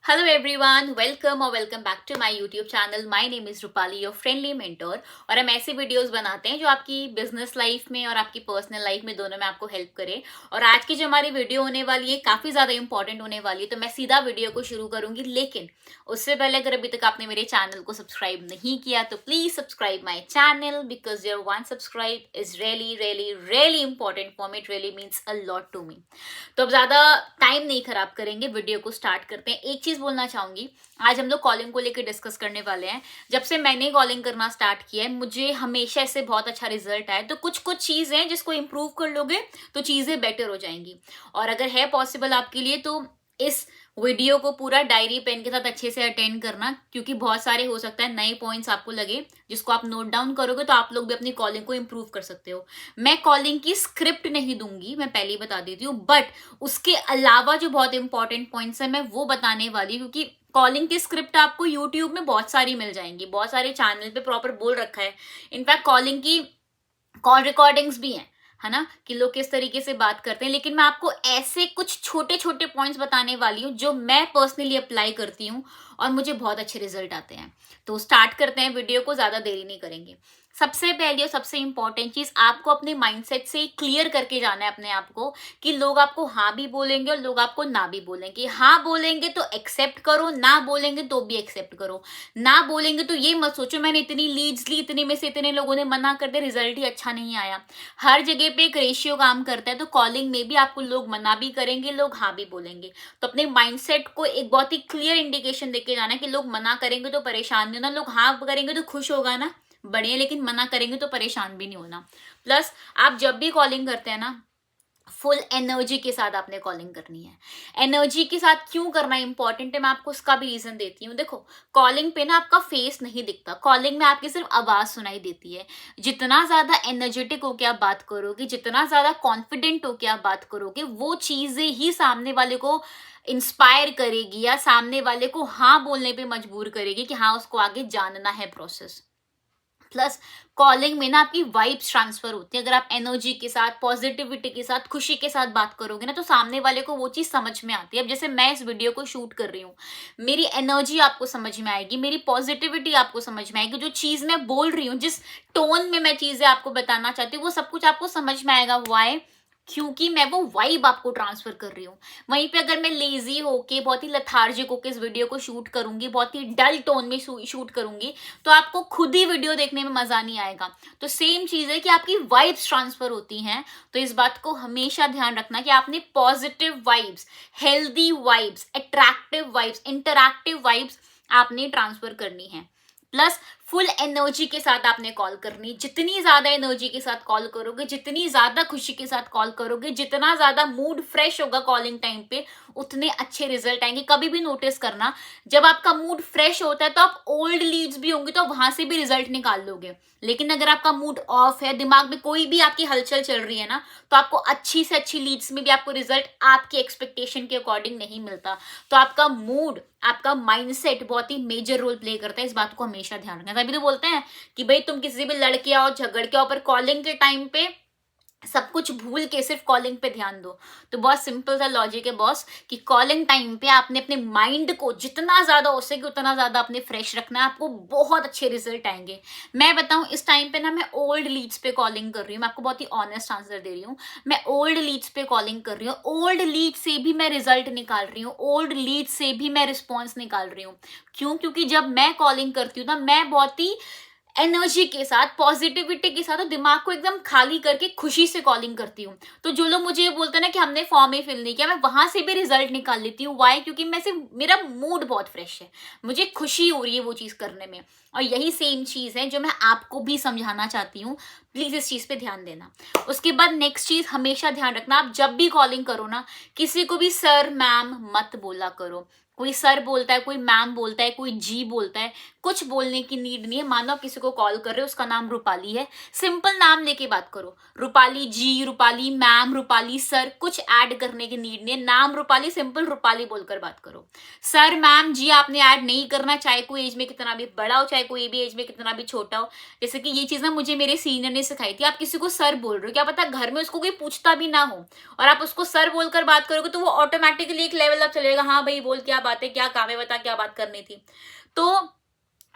Hello everyone, welcome or welcome back to my YouTube channel. My name is Rupali, your friendly mentor. और हम ऐसे videos बनाते हैं जो आपकी बिजनेस लाइफ में और आपकी पर्सनल लाइफ में दोनों में आपको हेल्प करे। और आज की जो हमारी वीडियो होने वाली है काफी ज्यादा इंपॉर्टेंट होने वाली है, तो मैं सीधा वीडियो को शुरू करूंगी। लेकिन उससे पहले अगर अभी तक आपने मेरे चैनल को सब्सक्राइब नहीं किया तो please subscribe my channel because your one subscribe is really really really important for me. It really means a lot to me. तो अब ज्यादा टाइम नहीं खराब करेंगे, वीडियो को स्टार्ट करते हैं। एक चीज बोलना चाहूंगी, आज हम लोग कॉलिंग को लेकर डिस्कस करने वाले हैं। जब से मैंने कॉलिंग करना स्टार्ट किया है मुझे हमेशा इससे बहुत अच्छा रिजल्ट आया। तो कुछ कुछ चीजें हैं जिसको इंप्रूव कर लोगे तो चीजें बेटर हो जाएंगी। और अगर है पॉसिबल आपके लिए तो इस वीडियो को पूरा डायरी पेन के साथ अच्छे से अटेंड करना, क्योंकि बहुत सारे हो सकता है नए पॉइंट्स आपको लगे जिसको आप नोट डाउन करोगे तो आप लोग भी अपनी कॉलिंग को इंप्रूव कर सकते हो। मैं कॉलिंग की स्क्रिप्ट नहीं दूंगी, मैं पहले ही बता देती हूँ, बट उसके अलावा जो बहुत इंपॉर्टेंट पॉइंट्स है मैं वो बताने वाली हूँ। क्योंकि कॉलिंग की स्क्रिप्ट आपको यूट्यूब में बहुत सारी मिल जाएंगी, बहुत सारे चैनल पे प्रॉपर बोल रखा है। इनफैक्ट कॉलिंग की कॉल रिकॉर्डिंग्स भी हैं, है ना, कि लोग किस तरीके से बात करते हैं। लेकिन मैं आपको ऐसे कुछ छोटे छोटे पॉइंट्स बताने वाली हूँ जो मैं पर्सनली अप्लाई करती हूँ और मुझे बहुत अच्छे रिजल्ट आते हैं। तो स्टार्ट करते हैं वीडियो को, ज्यादा देरी नहीं करेंगे। सबसे पहली और सबसे इंपॉर्टेंट चीज, आपको अपने माइंडसेट से क्लियर करके जाना है अपने आप को कि लोग आपको हाँ भी बोलेंगे और लोग आपको ना भी बोलेंगे। हाँ बोलेंगे तो एक्सेप्ट करो, ना बोलेंगे तो भी एक्सेप्ट करो। ना बोलेंगे तो ये मत सोचो मैंने इतनी लीड्स ली, इतने में से इतने लोगों ने मना कर दिया, रिजल्ट ही अच्छा नहीं आया। हर जगह पे एक रेशियो काम करता है, तो कॉलिंग में भी आपको लोग मना भी करेंगे, लोग हाँ भी बोलेंगे। तो अपने माइंडसेट को एक बहुत ही क्लियर इंडिकेशन देके जाना है कि लोग मना करेंगे तो परेशान नहीं होना, लोग हाँ करेंगे तो खुश होगा ना, बढ़िया, लेकिन मना करेंगे तो परेशान भी नहीं होना। प्लस आप जब भी कॉलिंग करते हैं ना, फुल एनर्जी के साथ आपने कॉलिंग करनी है। एनर्जी के साथ क्यों करना इंपॉर्टेंट है, मैं आपको उसका भी रीजन देती हूँ। देखो, कॉलिंग पे ना आपका फेस नहीं दिखता, कॉलिंग में आपकी सिर्फ आवाज सुनाई देती है। जितना ज्यादा एनर्जेटिक होकर आप बात करोगे, जितना ज्यादा कॉन्फिडेंट होकर आप बात करोगे, वो चीजें ही सामने वाले को इंस्पायर करेगी या सामने वाले को हाँ बोलने पे मजबूर करेगी कि हाँ उसको आगे जानना है प्रोसेस। प्लस कॉलिंग में ना आपकी वाइब्स ट्रांसफर होती है। अगर आप एनर्जी के साथ, पॉजिटिविटी के साथ, खुशी के साथ बात करोगे ना तो सामने वाले को वो चीज समझ में आती है। अब जैसे मैं इस वीडियो को शूट कर रही हूँ, मेरी एनर्जी आपको समझ में आएगी, मेरी पॉजिटिविटी आपको समझ में आएगी, जो चीज मैं बोल रही हूँ, जिस टोन में मैं चीजें आपको बताना चाहती हूँ, वो सब कुछ आपको समझ में आएगा। वाई? क्योंकि मैं वो वाइब आपको ट्रांसफर कर रही हूँ। वहीं पे अगर मैं लेजी होके, बहुत ही लथार्जिक होके इस वीडियो को शूट करूंगी, बहुत ही डल टोन में शूट करूंगी, तो आपको खुद ही वीडियो देखने में मजा नहीं आएगा। तो सेम चीज है कि आपकी वाइब्स ट्रांसफर होती हैं। तो इस बात को हमेशा ध्यान रखना कि आपने positive vibes, healthy vibes, attractive vibes, interactive vibes आपने ट्रांसफर करनी है। प्लस फुल एनर्जी के साथ आपने कॉल करनी। जितनी ज्यादा एनर्जी के साथ कॉल करोगे, जितनी ज्यादा खुशी के साथ कॉल करोगे, जितना ज्यादा मूड फ्रेश होगा कॉलिंग टाइम पे, उतने अच्छे रिजल्ट आएंगे। कभी भी नोटिस करना, जब आपका मूड फ्रेश होता है तो आप ओल्ड लीड्स भी होंगे तो वहां से भी रिजल्ट निकाल लोगे। लेकिन अगर आपका मूड ऑफ है, दिमाग में कोई भी आपकी हलचल चल रही है ना, तो आपको अच्छी से अच्छी लीड्स में भी आपको रिजल्ट आपकी एक्सपेक्टेशन के अकॉर्डिंग नहीं मिलता। तो आपका मूड, आपका माइंडसेट बहुत ही मेजर रोल प्ले करता है। इस बात को हमेशा ध्यान रखना। तभी तो बोलते हैं कि भाई तुम किसी भी लड़के आओ, झगड़ के आओ, पर कॉलिंग के टाइम पे सब कुछ भूल के सिर्फ कॉलिंग पे ध्यान दो। तो बहुत सिंपल सा लॉजिक है बॉस, कि कॉलिंग टाइम पे आपने अपने माइंड को जितना ज्यादा हो सके उतना ज्यादा अपने फ्रेश रखना है, आपको बहुत अच्छे रिजल्ट आएंगे। मैं बताऊं, इस टाइम पे ना मैं ओल्ड लीड्स पे कॉलिंग कर रही हूँ, मैं आपको बहुत ही ऑनेस्ट आंसर दे रही हूँ। मैं ओल्ड लीड्स पे कॉलिंग कर रही हूँ, ओल्ड लीड से भी मैं रिजल्ट निकाल रही हूँ, ओल्ड लीड से भी मैं रिस्पॉन्स निकाल रही हूँ। क्यों? क्योंकि जब मैं कॉलिंग करती हूँ ना, मैं बहुत ही एनर्जी के साथ, पॉजिटिविटी के साथ, तो दिमाग को एकदम खाली करके खुशी से कॉलिंग करती हूँ। तो जो लोग मुझे ये बोलते हैं ना कि हमने फॉर्म ही फिल नहीं किया, मैं वहां से भी रिजल्ट निकाल लेती हूँ। वाई? क्योंकि मैं सिर्फ, मेरा मूड बहुत फ्रेश है, मुझे खुशी हो रही है वो चीज करने में। और यही सेम चीज है जो मैं आपको भी समझाना चाहती हूँ। प्लीज इस चीज पे ध्यान देना। उसके बाद नेक्स्ट चीज हमेशा ध्यान रखना, आप जब भी कॉलिंग करो ना, किसी को भी सर मैम मत बोला करो। कोई सर बोलता है, कोई मैम बोलता है, कोई जी बोलता है, कुछ बोलने की नीड नहीं है। मानो आप किसी को कॉल कर रहे हो, उसका नाम रूपाली है, सिंपल नाम लेके बात करो। रूपाली जी, रूपाली मैम, रूपाली सर, कुछ ऐड करने की नीड नहीं है। नाम रूपाली, सिंपल रूपाली बोलकर बात करो। सर मैम जी आपने ऐड नहीं करना, चाहे कोई एज में कितना भी बड़ा हो, चाहे कोई भी एज में कितना भी छोटा हो। जैसे कि ये चीज ना मुझे मेरे सीनियर ने नहीं सिखाई थी, आप किसी को सर बोल रहे हो, क्या पता घर में उसको कोई पूछता भी ना हो और आप उसको सर बोलकर बात करोगे तो वो ऑटोमेटिकली एक लेवल अप चलेगा, हाँ भाई बोल, क्या बात है, क्या काम है, बता क्या बात करनी थी। तो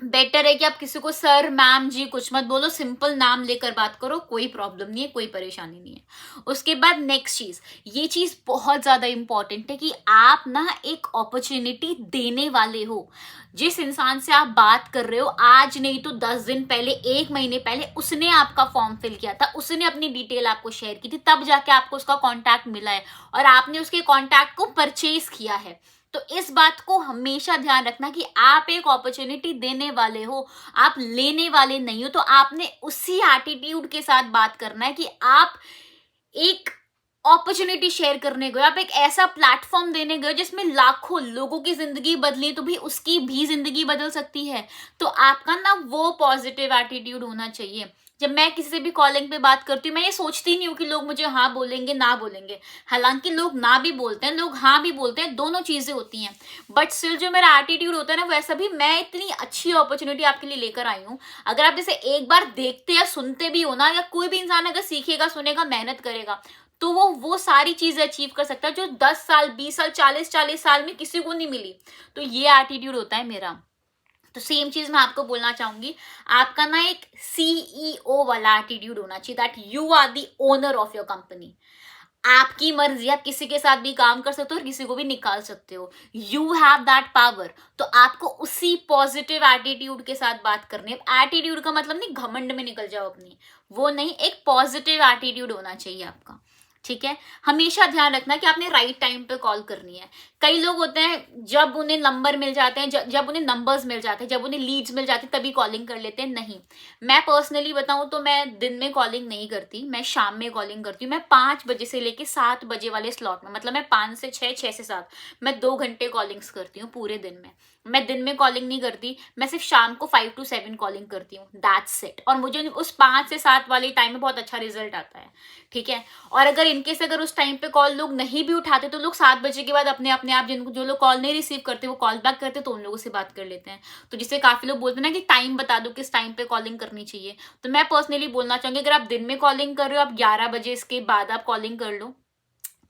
बेटर है कि आप किसी को सर मैम जी कुछ मत बोलो, सिंपल नाम लेकर बात करो, कोई प्रॉब्लम नहीं है, कोई परेशानी नहीं है। उसके बाद नेक्स्ट चीज, ये चीज बहुत ज्यादा इंपॉर्टेंट है कि आप ना एक अपॉर्चुनिटी देने वाले हो। जिस इंसान से आप बात कर रहे हो, आज नहीं तो 10 दिन पहले, 1 महीने पहले उसने आपका फॉर्म फिल किया था, उसने अपनी डिटेल आपको शेयर की थी, तब जाके आपको उसका कॉन्टैक्ट मिला है और आपने उसके कॉन्टैक्ट को परचेज किया है। तो इस बात को हमेशा ध्यान रखना कि आप एक अपॉर्चुनिटी देने वाले हो, आप लेने वाले नहीं हो। तो आपने उसी एटीट्यूड के साथ बात करना है कि आप एक अपॉर्चुनिटी शेयर करने गए, आप एक ऐसा प्लेटफॉर्म देने गए जिसमें लाखों लोगों की जिंदगी बदली तो भी उसकी भी जिंदगी बदल सकती है। तो आपका ना वो पॉजिटिव एटीट्यूड होना चाहिए। जब मैं किसी से भी कॉलिंग पे बात करती हूँ, मैं ये सोचती नहीं हूँ कि लोग मुझे हाँ बोलेंगे ना बोलेंगे। हालांकि लोग ना भी बोलते हैं, लोग हाँ भी बोलते हैं, दोनों चीजें होती हैं, बट स्टिल जो मेरा एटीट्यूड होता है ना, वैसा भी मैं इतनी अच्छी अपॉर्चुनिटी आपके लिए लेकर आई हूँ। अगर आप जैसे एक बार देखते या सुनते भी हो ना, या कोई भी इंसान अगर सीखेगा, सुनेगा, मेहनत करेगा, तो वो सारी चीजें अचीव कर सकता है जो 10 साल, 20 साल, 40 साल में किसी को नहीं मिली। तो ये एटीट्यूड होता है मेरा। तो सेम चीज मैं आपको बोलना चाहूंगी, आपका ना एक सीईओ वाला एटीट्यूड होना चाहिए, that you are the owner of your company. आपकी मर्जी, आप किसी के साथ भी काम कर सकते हो और किसी को भी निकाल सकते हो, यू हैव दैट पावर। तो आपको उसी पॉजिटिव एटीट्यूड के साथ बात करनी है। एटीट्यूड का मतलब नहीं घमंड में निकल जाओ अपनी, वो नहीं, एक पॉजिटिव एटीट्यूड होना चाहिए आपका, ठीक है। हमेशा ध्यान रखना कि आपने राइट टाइम पे कॉल करनी है। कई लोग होते हैं जब उन्हें नंबर मिल जाते हैं, जब उन्हें नंबर्स मिल जाते हैं, जब उन्हें लीड्स मिल जाती है तभी कॉलिंग कर लेते हैं। नहीं, मैं पर्सनली बताऊं तो मैं दिन में कॉलिंग नहीं करती, मैं शाम में कॉलिंग करती हूँ। मैं 5 बजे से लेके 7 बजे वाले स्लॉट में, मतलब मैं 5 से 6, 6 से 7, मैं 2 घंटे कॉलिंग्स करती हूँ पूरे दिन में। मैं दिन में कॉलिंग नहीं करती, मैं सिर्फ शाम को 5 to 7 कॉलिंग करती हूँ, दैट्स इट। और मुझे उस 5 से 7 वाले टाइम में बहुत अच्छा रिजल्ट आता है, ठीक है। और अगर इनकेस अगर उस टाइम पे कॉल लोग नहीं भी उठाते तो लोग 7 बजे के बाद अपने अपने आप, जिनको जो लोग कॉल नहीं रिसीव करते वो कॉल बैक करते, तो उन लोगों से बात कर लेते हैं। तो जिससे काफी लोग बोलते हैं ना कि टाइम बता दो किस टाइम पे कॉलिंग करनी चाहिए। तो मैं पर्सनली बोलना चाहूंगी, अगर आप दिन में कॉलिंग कर रहे हो, आप 11 बजे इसके बाद आप कॉलिंग कर लो,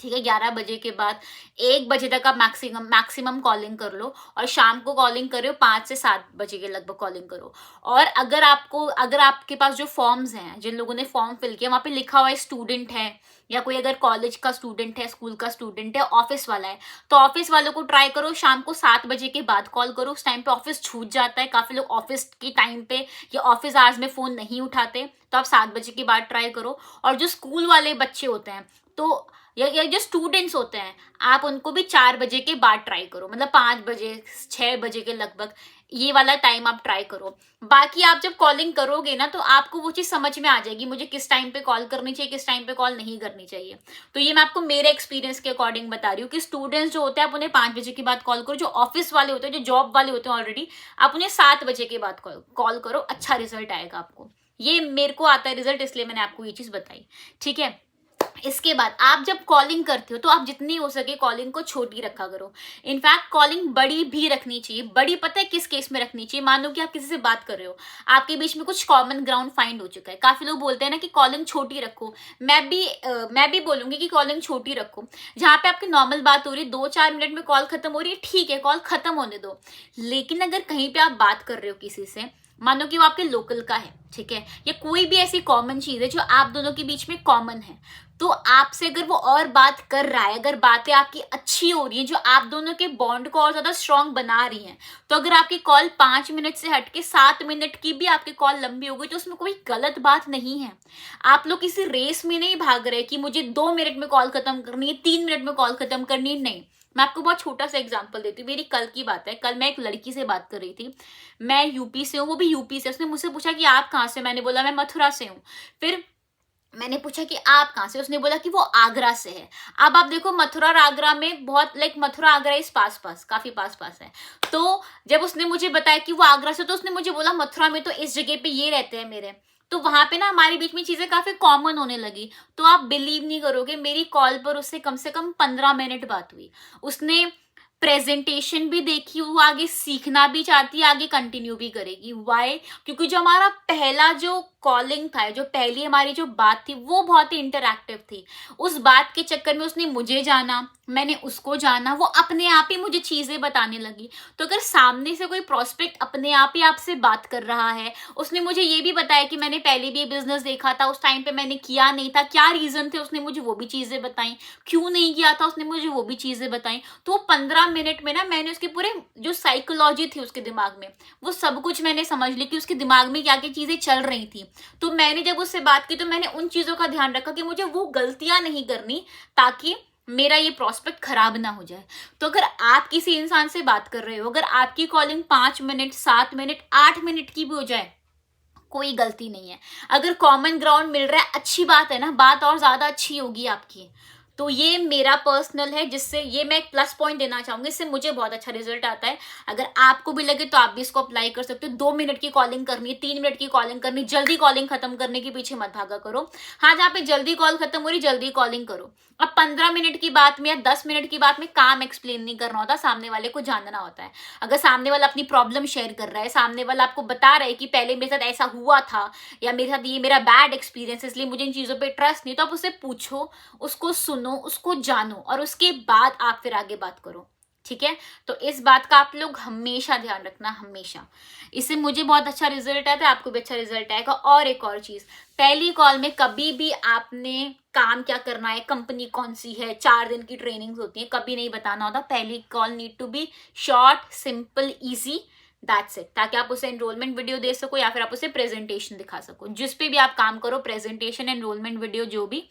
ठीक है। 11 बजे के बाद 1 बजे तक आप मैक्सिमम कॉलिंग कर लो, और शाम को कॉलिंग कर रहे हो 5 से 7 बजे के लगभग कॉलिंग करो। और अगर आपके पास जो फॉर्म्स हैं, जिन लोगों ने फॉर्म फिल किया, वहां पे लिखा हुआ है स्टूडेंट है, या कोई अगर कॉलेज का स्टूडेंट है, स्कूल का स्टूडेंट है, ऑफिस वाला है, तो ऑफिस वालों को ट्राई करो शाम को 7 बजे के बाद कॉल करो। उस टाइम पे ऑफिस छूट जाता है, काफी लोग ऑफिस के टाइम पे या ऑफिस आवर्स में फोन नहीं उठाते, तो आप 7 बजे के बाद ट्राई करो। और जो स्कूल वाले बच्चे होते हैं, तो या जो स्टूडेंट्स होते हैं, आप उनको भी 4 बजे के बाद ट्राई करो, मतलब 5 बजे, 6 बजे के लगभग, ये वाला टाइम आप ट्राई करो। बाकी आप जब कॉलिंग करोगे ना, तो आपको वो चीज समझ में आ जाएगी, मुझे किस टाइम पे कॉल करनी चाहिए, किस टाइम पे कॉल नहीं करनी चाहिए। तो ये मैं आपको मेरे एक्सपीरियंस के अकॉर्डिंग बता रही हूँ कि स्टूडेंट्स जो होते हैं आप उन्हें 5 बजे के बाद कॉल करो, जो ऑफिस वाले होते हैं, जो जॉब वाले होते हैं ऑलरेडी, आप उन्हें 7 बजे के बाद कॉल करो, अच्छा रिजल्ट आएगा आपको। ये मेरे को आता है रिजल्ट, इसलिए मैंने आपको ये चीज बताई, ठीक है। इसके बाद आप जब कॉलिंग करते हो तो आप जितनी हो सके कॉलिंग को छोटी रखा करो। इनफैक्ट कॉलिंग बड़ी भी रखनी चाहिए। बड़ी पता है किस केस में रखनी चाहिए? मान लो कि आप किसी से बात कर रहे हो, आपके बीच में कुछ कॉमन ग्राउंड फाइंड हो चुका है। काफी लोग बोलते हैं ना कि कॉलिंग छोटी रखो, मैं भी बोलूंगी कि कॉलिंग छोटी रखो। जहां पे आपकी नॉर्मल बात हो रही है, 2-4 मिनट में कॉल खत्म हो रही है, ठीक है, कॉल खत्म होने दो। लेकिन अगर कहीं पे आप बात कर रहे हो किसी से, मानो कि वो आपके लोकल का है, ठीक है, या कोई भी ऐसी कॉमन चीज है जो आप दोनों के बीच में कॉमन है, तो आपसे अगर वो और बात कर रहा है, अगर बातें आपकी अच्छी हो रही हैं, जो आप दोनों के बॉन्ड को और ज्यादा स्ट्रांग बना रही हैं, तो अगर आपकी कॉल 5 मिनट से हटके 7 मिनट की भी आपकी कॉल लंबी हो गई, तो उसमें कोई गलत बात नहीं है। आप लोग किसी रेस में नहीं भाग रहे कि मुझे 2 मिनट में कॉल खत्म करनी है, 3 मिनट में कॉल खत्म करनी है, नहीं। मैं आपको बहुत छोटा सा एग्जांपल देती हूँ, मेरी कल की बात है। कल मैं एक लड़की से बात कर रही थी, मैं यूपी से हूँ, वो भी यूपी से। उसने मुझसे पूछा कि आप कहाँ से? मैंने बोला मैं मथुरा से हूँ। फिर मैंने पूछा कि आप कहाँ से? उसने बोला कि वो आगरा से है। अब आप देखो, मथुरा और आगरा में बहुत मथुरा आगरा इस पास पास, काफी पास पास है। तो जब उसने मुझे बताया कि वो आगरा से, तो उसने मुझे बोला मथुरा में तो इस जगह पे ये रहते हैं मेरे। तो वहां पे ना हमारे बीच में चीजें काफी कॉमन होने लगी। तो आप बिलीव नहीं करोगे, मेरी कॉल पर उससे कम से कम 15 मिनट बात हुई। उसने प्रेजेंटेशन भी देखी, वो आगे सीखना भी चाहती है, आगे कंटिन्यू भी करेगी। वाई? क्योंकि जो हमारा पहला जो कॉलिंग था, जो पहली हमारी जो बात थी वो बहुत ही इंटरैक्टिव थी। उस बात के चक्कर में उसने मुझे जाना, मैंने उसको जाना, वो अपने आप ही मुझे चीजें बताने लगी। तो अगर सामने से कोई प्रोस्पेक्ट अपने आप ही आपसे बात कर रहा है, उसने मुझे ये भी बताया कि मैंने पहले भी ये बिजनेस देखा था, उस टाइम पे मैंने किया नहीं था, क्या रीजन थे, उसने मुझे वो भी चीजें बताई, क्यों नहीं किया था उसने मुझे वो भी चीजें बताई। तो वो 15 मिनट में ना मैंने उसके पूरे जो साइकोलॉजी थी उसके दिमाग में, वो सब कुछ मैंने समझ ली कि उसके दिमाग में क्या क्या चीजें चल रही थी। तो मैंने जब उससे बात की तो मैंने उन चीजों का ध्यान रखा कि मुझे वो गलतियां नहीं करनी, ताकि मेरा ये प्रोस्पेक्ट खराब ना हो जाए। तो अगर आप किसी इंसान से बात कर रहे हो, अगर आपकी कॉलिंग 5 मिनट, 7 मिनट, 8 मिनट की भी हो जाए, कोई गलती नहीं है। अगर कॉमन ग्राउंड मिल रहा है, अच्छी बात है ना, बात और ज्यादा अच्छी होगी आपकी। तो ये मेरा पर्सनल है, जिससे ये मैं एक प्लस पॉइंट देना चाहूंगी, इससे मुझे बहुत अच्छा रिजल्ट आता है। अगर आपको भी लगे तो आप भी इसको अप्लाई कर सकते हो। 2 मिनट की कॉलिंग करनी है, 3 मिनट की कॉलिंग करनी, जल्दी कॉलिंग खत्म करने के पीछे मत भागा करो। हाँ, जहाँ पे जल्दी कॉल खत्म हो रही, जल्दी कॉलिंग करो। अब 15 मिनट की बात में या 10 मिनट की बात में काम एक्सप्लेन नहीं करना होता, सामने वाले को जानना होता है। अगर सामने वाला अपनी प्रॉब्लम शेयर कर रहा है, सामने वाला आपको बता रहा है कि पहले मेरे साथ ऐसा हुआ था, या मेरे साथ ये मेरा बैड एक्सपीरियंस है, इसलिए मुझे इन चीजों पे ट्रस्ट नहीं, तो आप उससे पूछो, उसको सुनो, उसको जानो, और उसके बाद आप फिर आगे बात करो। ठीक है, तो इस बात का आप लोग हमेशा ध्यान रखना, हमेशा। इससे मुझे बहुत अच्छा रिजल्ट आया था, आपको भी अच्छा रिजल्ट आएगा। और एक और चीज, पहली कॉल में कभी भी आपने काम क्या करना है, कंपनी कौन सी है, 4 दिन की ट्रेनिंग होती है, कभी नहीं बताना होता। पहली call need to be short, simple, easy, that's it, ताकि आप उसे एनरोलमेंट वीडियो दे सको या फिर आप उसे प्रेजेंटेशन दिखा सको। जिस पे भी आप काम करो, प्रेजेंटेशन, एनरोलमेंट वीडियो, जो भी,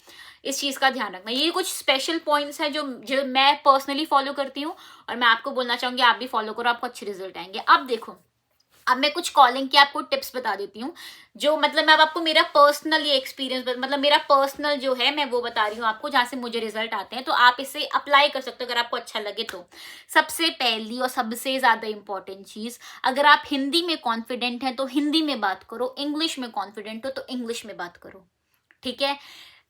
इस चीज का ध्यान रखना। ये कुछ स्पेशल पॉइंट्स है जो मैं पर्सनली फॉलो करती हूँ, और मैं आपको बोलना चाहूंगी आप भी फॉलो करो, आपको अच्छे रिजल्ट आएंगे। अब देखो, अब मैं कुछ कॉलिंग की आपको टिप्स बता देती हूँ, जो मतलब मैं अब आपको मेरा पर्सनल ये एक्सपीरियंस, मतलब मेरा पर्सनल जो है मैं वो बता रही हूँ आपको, जहां से मुझे रिजल्ट आते हैं, तो आप इसे अप्लाई कर सकते हो अगर आपको अच्छा लगे तो। सबसे पहली और सबसे ज्यादा इंपॉर्टेंट चीज, अगर आप हिंदी में कॉन्फिडेंट हैं तो हिंदी में बात करो, इंग्लिश में कॉन्फिडेंट हो तो इंग्लिश में बात करो। ठीक है,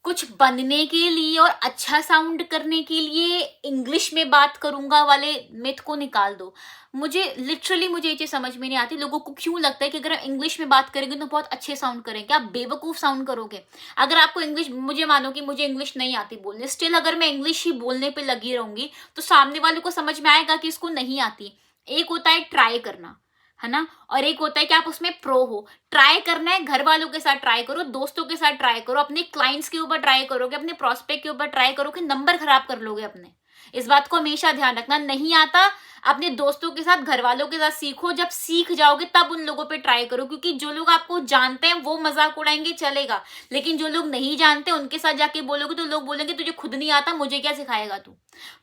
कुछ बनने के लिए और अच्छा साउंड करने के लिए इंग्लिश में बात करूंगा वाले मिथ को निकाल दो। मुझे लिटरली मुझे ये चीज समझ में नहीं आती, लोगों को क्यों लगता है कि अगर हम इंग्लिश में बात करेंगे तो बहुत अच्छे साउंड करेंगे। आप बेवकूफ साउंड करोगे। अगर आपको इंग्लिश, मुझे मानो कि मुझे इंग्लिश नहीं आती बोलने, स्टिल अगर मैं इंग्लिश ही बोलने पे लगी रहूंगी तो सामने वाले को समझ में आएगा कि इसको नहीं आती। एक होता है ट्राई करना, है ना, और एक होता है कि आप उसमें प्रो हो। ट्राई करना है, घर वालों के साथ ट्राई करो, दोस्तों के साथ ट्राई करो, अपने क्लाइंट्स के ऊपर ट्राई करोगे, अपने प्रोस्पेक्ट के ऊपर ट्राई करोगे, नंबर खराब कर लोगे अपने। इस बात को हमेशा ध्यान रखना। नहीं आता, अपने दोस्तों के साथ, घर वालों के साथ सीखो, जब सीख जाओगे तब उन लोगों पे ट्राई करो, क्योंकि जो लोग आपको जानते हैं वो मजाक उड़ाएंगे, चलेगा, लेकिन जो लोग नहीं जानते उनके साथ जाके बोलोगे तो लोग बोलेंगे तुझे खुद नहीं आता, मुझे क्या सिखाएगा तू।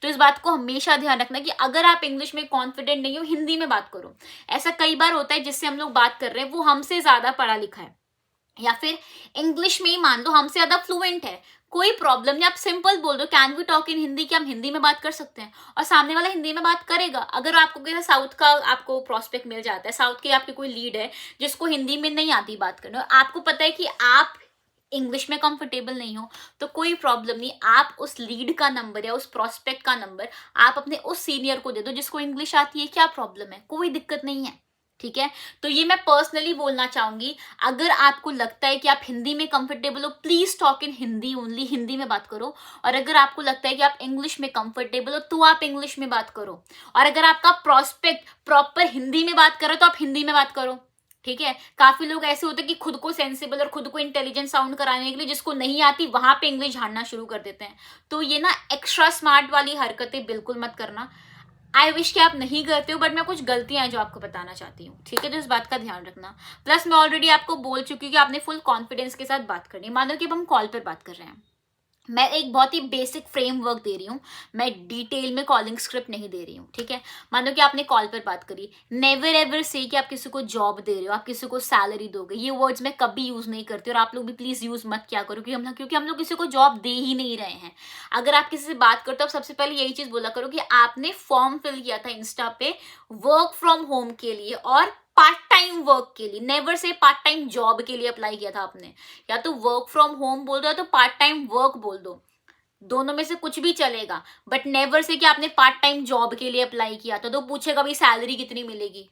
तो इस बात को हमेशा ध्यान रखना कि अगर आप इंग्लिश में कॉन्फिडेंट नहीं हो, हिंदी में बात करो। ऐसा कई बार होता है जिससे हम लोग बात कर रहे हैं वो हमसे ज्यादा पढ़ा लिखा है, या फिर इंग्लिश में ही मान लो हमसे ज्यादा फ्लुएंट है, कोई प्रॉब्लम नहीं, आप सिंपल बोल दो can we talk in Hindi, कि हम हिंदी में बात कर सकते हैं, और सामने वाला हिंदी में बात करेगा। अगर आपको किसी साउथ का आपको प्रोस्पेक्ट मिल जाता है, साउथ की आपकी कोई लीड है जिसको हिंदी में नहीं आती बात करने, और आपको पता है कि आप इंग्लिश में कंफर्टेबल नहीं हो, तो कोई प्रॉब्लम नहीं, आप उस लीड का नंबर या उस प्रोस्पेक्ट का नंबर आप अपने उस सीनियर को दे दो जिसको इंग्लिश आती है। क्या प्रॉब्लम है, कोई दिक्कत नहीं है। ठीक है, तो ये मैं पर्सनली बोलना चाहूंगी, अगर आपको लगता है कि आप हिंदी में कंफर्टेबल हो, please talk in Hindi only, Hindi में बात करो। और अगर आपको लगता है कि आप इंग्लिश में कंफर्टेबल हो तो आप इंग्लिश में बात करो। और अगर आपका प्रोस्पेक्ट प्रॉपर हिंदी में बात करो तो आप हिंदी में बात करो। ठीक है, काफी लोग ऐसे होते हैं कि खुद को सेंसिबल और खुद को इंटेलिजेंट साउंड कराने के लिए जिसको नहीं आती वहां पे इंग्लिश झाड़ना शुरू कर देते हैं। तो ये ना एक्स्ट्रा स्मार्ट वाली हरकतें बिल्कुल मत करना। आई विश कि आप नहीं करते हो, बट मैं कुछ गलतियां हैं जो आपको बताना चाहती हूँ। ठीक है, तो इस बात का ध्यान रखना। प्लस मैं ऑलरेडी आपको बोल चुकी हूँ कि आपने फुल कॉन्फिडेंस के साथ बात करनी है। मान लो कि अब हम कॉल पर बात कर रहे हैं, मैं एक बहुत ही बेसिक फ्रेमवर्क दे रही हूँ, मैं डिटेल में कॉलिंग स्क्रिप्ट नहीं दे रही हूँ। ठीक है, मान लो कि आपने कॉल पर बात करी, नेवर एवर से कि आप किसी को जॉब दे रहे हो, आप किसी को सैलरी दोगे, ये वर्ड्स मैं कभी यूज नहीं करती, और आप लोग भी प्लीज यूज मत क्या करो, क्योंकि हम लोग किसी को जॉब दे ही नहीं रहे हैं। अगर आप किसी से बात करते हो, सबसे पहले यही चीज बोला करो कि आपने फॉर्म फिल किया था इंस्टा पे वर्क फ्रॉम होम के लिए और पार्ट टाइम वर्क के लिए, never say part time job के लिए अप्लाई किया था आपने। या तो वर्क फ्रॉम होम बोल दो या तो पार्ट टाइम वर्क बोल दो, दोनों में से कुछ भी चलेगा, बट नेवर से कि आपने पार्ट टाइम जॉब के लिए अप्लाई किया था। तो पूछेगा भाई सैलरी कितनी मिलेगी,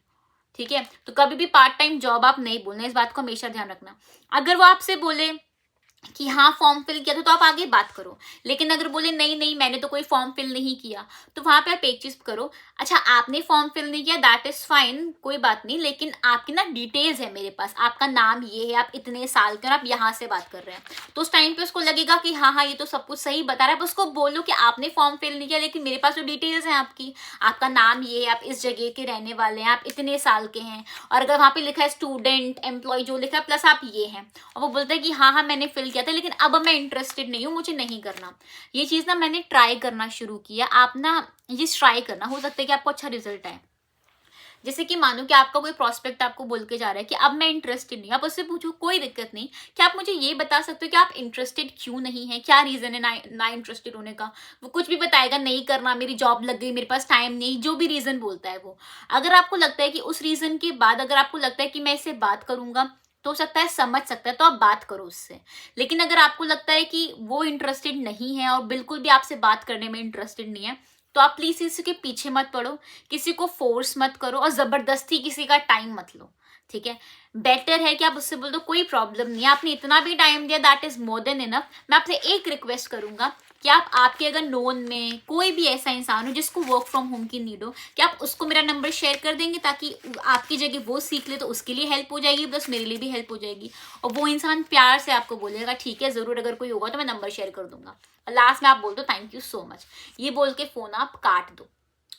ठीक है। तो कभी भी पार्ट टाइम जॉब आप नहीं बोलना, इस बात को हमेशा ध्यान रखना। अगर वो आपसे बोले कि हाँ फॉर्म फिल किया था, तो आप आगे बात करो। लेकिन अगर बोले नहीं नहीं मैंने तो कोई फॉर्म फिल नहीं किया, तो वहां पे आप एक चीज करो, अच्छा आपने फॉर्म फिल नहीं किया, दैट इज फाइन, कोई बात नहीं, लेकिन आपकी ना डिटेल्स है मेरे पास, आपका नाम ये है, आप इतने साल के और आप यहाँ से बात कर रहे हैं। तो उस टाइम पे उसको लगेगा कि हाँ हाँ ये तो सब कुछ सही बता रहा है। उसको बोलो कि आपने फॉर्म फिल नहीं किया, लेकिन मेरे पास जो डिटेल्स है आपकी, आपका नाम ये है, आप इस जगह के रहने वाले हैं, आप इतने साल के हैं, और अगर वहां पे लिखा है स्टूडेंट एम्प्लॉय जो लिखा है प्लस आप ये हैं, और वो बोलते हैं कि हाँ हाँ मैंने फिल किया था लेकिन अब मैं इंटरेस्टेड नहीं हूँ, मुझे नहीं करना। ये चीज ना मैंने ट्राई करना शुरू किया। आप ना ये ट्राई करना, हो सकता है कि आपको अच्छा रिजल्ट आए। जैसे कि मानो कि आपका कोई प्रोस्पेक्ट आपको बोल के जा रहा है कि अब मैं इंटरेस्टेड नहीं, आप उससे पूछो कोई दिक्कत नहीं, क्या आप मुझे ये बता सकते हो कि आप इंटरेस्टेड क्यों नहीं है, क्या रीजन है ना इंटरेस्टेड होने का। वो कुछ भी बताएगा, नहीं करना, मेरी जॉब लग गई, मेरे पास टाइम नहीं, जो भी रीजन बोलता है वो। अगर आपको लगता है कि उस रीजन के बाद अगर आपको लगता है कि मैं इससे बात करूंगा तो हो सकता है समझ सकता है, तो आप बात करो उससे। लेकिन अगर आपको लगता है कि वो इंटरेस्टेड नहीं है और बिल्कुल भी आपसे बात करने में इंटरेस्टेड नहीं है, तो आप प्लीज किसी के पीछे मत पड़ो, किसी को फोर्स मत करो और जबरदस्ती किसी का टाइम मत लो। ठीक है, बेटर है कि आप उससे बोल दो कोई प्रॉब्लम नहीं है, आपने इतना भी टाइम दिया, that is more than enough. मैं आपसे एक रिक्वेस्ट करूंगा कि आप आपके अगर नोन में कोई भी ऐसा इंसान हो जिसको वर्क फ्रॉम होम की नीड हो, कि आप उसको मेरा नंबर शेयर कर देंगे, ताकि आपकी जगह वो सीख ले तो उसके लिए हेल्प हो जाएगी, प्लस मेरे लिए भी हेल्प हो जाएगी। और वो इंसान प्यार से आपको बोलेगा ठीक है जरूर, अगर कोई होगा तो मैं नंबर शेयर कर दूंगा। और लास्ट में आप बोल दो थैंक यू सो मच, ये बोल के फोन आप काट दो।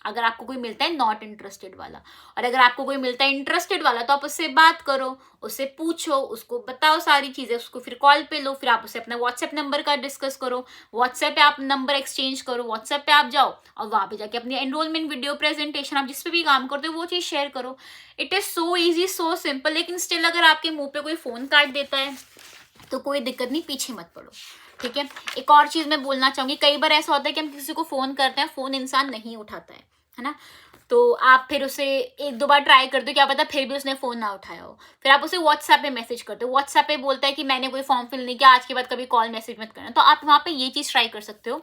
अगर आपको कोई मिलता है नॉट इंटरेस्टेड वाला, और अगर आपको कोई मिलता है इंटरेस्टेड वाला, तो आप उससे बात करो, उससे पूछो, उसको बताओ सारी चीजें, उसको फिर कॉल पे लो, फिर आप उससे अपना व्हाट्सएप नंबर का डिस्कस करो, व्हाट्सएप पे आप नंबर एक्सचेंज करो, व्हाट्सएप पे आप जाओ और वहां पे जाके अपनी एनरोलमेंट वीडियो प्रेजेंटेशन, आप जिस पे भी काम करते हो वो चीज शेयर करो। It is so easy, so simple. लेकिन स्टिल अगर आपके मुंह पे कोई फोन काट देता है तो कोई दिक्कत नहीं, पीछे मत पड़ो। ठीक है, एक और चीज मैं बोलना चाहूंगी, कई बार ऐसा होता है कि हम किसी को फोन करते हैं, फोन इंसान नहीं उठाता है ना, तो आप फिर उसे एक दो बार ट्राई करते हो, क्या पता फिर भी उसने फोन ना उठाया हो, फिर आप उसे व्हाट्सएप पे मैसेज करते हो, व्हाट्सएप पे बोलता है कि मैंने कोई फॉर्म फिल नहीं किया, आज के बाद कभी कॉल मैसेज मत करना। तो आप वहां पे ये चीज ट्राई कर सकते हो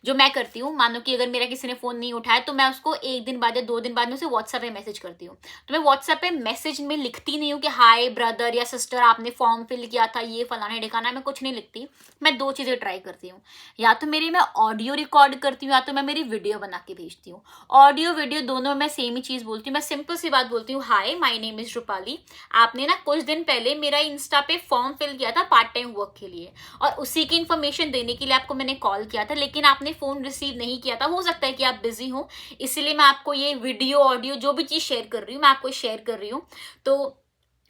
जो मैं करती हूँ। मानो कि अगर मेरा किसी ने फोन नहीं उठाया तो मैं उसको एक दिन बाद या 2 दिन बाद में उसे व्हाट्सएप पे मैसेज करती हूँ। तो मैं व्हाट्सएप पे मैसेज में लिखती नहीं हूँ कि हाय ब्रदर या सिस्टर आपने फॉर्म फिल किया था, ये फलाना ढिकाना, मैं कुछ नहीं लिखती। मैं दो चीजें ट्राई करती हूँ, या तो मेरी मैं ऑडियो रिकॉर्ड करती हूँ, या तो मैं मेरी वीडियो बना के भेजती हूँ। ऑडियो वीडियो दोनों में मैं सेम ही चीज बोलती हूँ। मैं सिंपल सी बात बोलती हूँ, hi my name is Rupali, आपने ना कुछ दिन पहले मेरा इंस्टा पे फॉर्म फिल किया था पार्ट टाइम वर्क के लिए, और उसी की इन्फॉर्मेशन देने के लिए आपको मैंने कॉल किया था, लेकिन आपने फोन रिसीव नहीं किया था, हो सकता है कि आप बिजी हो, इसलिए मैं आपको ये वीडियो ऑडियो जो भी चीज शेयर कर रही हूँ मैं आपको शेयर कर रही हूँ। तो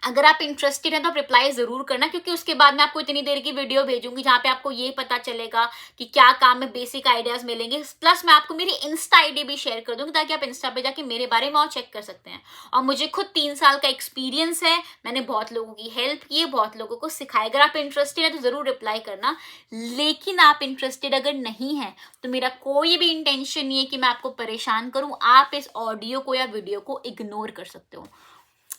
अगर आप इंटरेस्टेड हैं तो आप रिप्लाई जरूर करना, क्योंकि उसके बाद मैं आपको इतनी देर की वीडियो भेजूंगी जहां पे आपको ये पता चलेगा कि क्या काम में बेसिक आइडियाज मिलेंगे, प्लस मैं आपको मेरी इंस्टा आईडी भी शेयर कर दूंगी, ताकि आप इंस्टा पे जाके मेरे बारे में और चेक कर सकते हैं। और मुझे खुद 3 साल का एक्सपीरियंस है, मैंने बहुत लोगों की हेल्प की है, बहुत लोगों को सिखाया। अगर आप इंटरेस्टेड है तो जरूर रिप्लाई करना, लेकिन आप इंटरेस्टेड अगर नहीं है तो मेरा कोई भी इंटेंशन नहीं है कि मैं आपको परेशान करूं। आप इस ऑडियो को या वीडियो को इग्नोर कर सकते हो।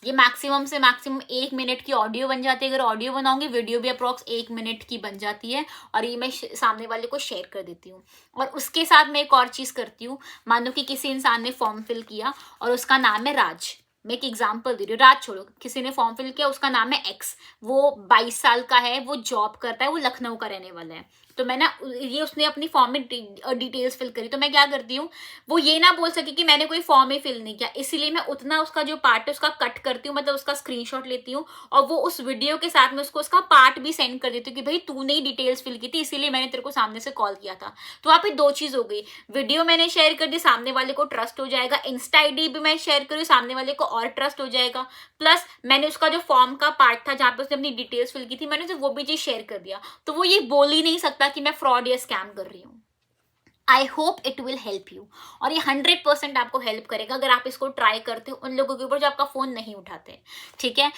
ये मैक्सिमम से मैक्सिमम 1 मिनट की ऑडियो बन जाती है, अगर ऑडियो बनाऊंगी, वीडियो भी अप्रॉक्स 1 मिनट की बन जाती है, और ये मैं सामने वाले को शेयर कर देती हूँ। और उसके साथ मैं एक और चीज करती हूँ, मानो कि किसी इंसान ने फॉर्म फिल किया और उसका नाम है राज, मैं एक एग्जाम्पल दे रही हूँ, राज छोड़ो, किसी ने फॉर्म फिल किया, उसका नाम है एक्स, वो 22 साल का है, वो जॉब करता है, वो लखनऊ का रहने वाला है। तो मैं ना ये उसने अपनी फॉर्म में डिटेल्स फिल करी, तो मैं क्या करती हूँ, वो ये ना बोल सके कि मैंने कोई फॉर्म ही फिल नहीं किया, इसीलिए मैं उतना उसका जो पार्ट है उसका कट करती हूँ, मतलब उसका स्क्रीनशॉट लेती हूँ, और वो उस वीडियो के साथ में उसको उसका पार्ट भी सेंड कर देती हूँ कि भाई तूने ही डिटेल्स फिल की थी, इसीलिए मैंने तेरे को सामने से कॉल किया था। तो वहाँ पे दो चीज हो गई, वीडियो मैंने शेयर कर दी, सामने वाले को ट्रस्ट हो जाएगा, इंस्टा आईडी भी मैं शेयर करूँ, सामने वाले को और ट्रस्ट हो जाएगा, प्लस मैंने उसका जो फॉर्म का पार्ट था जहाँ पे उसने अपनी डिटेल्स फिल की थी, मैंने उसे वो भी चीज शेयर कर दिया। तो वो ये बोल ही नहीं सकता कि मैं फ्रॉड या स्कैम कर रही हूँ। I hope it will help you, और ये 100% आपको हेल्प करेगा अगर आप इसको ट्राई करते हो उन लोगों के ऊपर जो आपका फोन नहीं उठाते। ठीक है,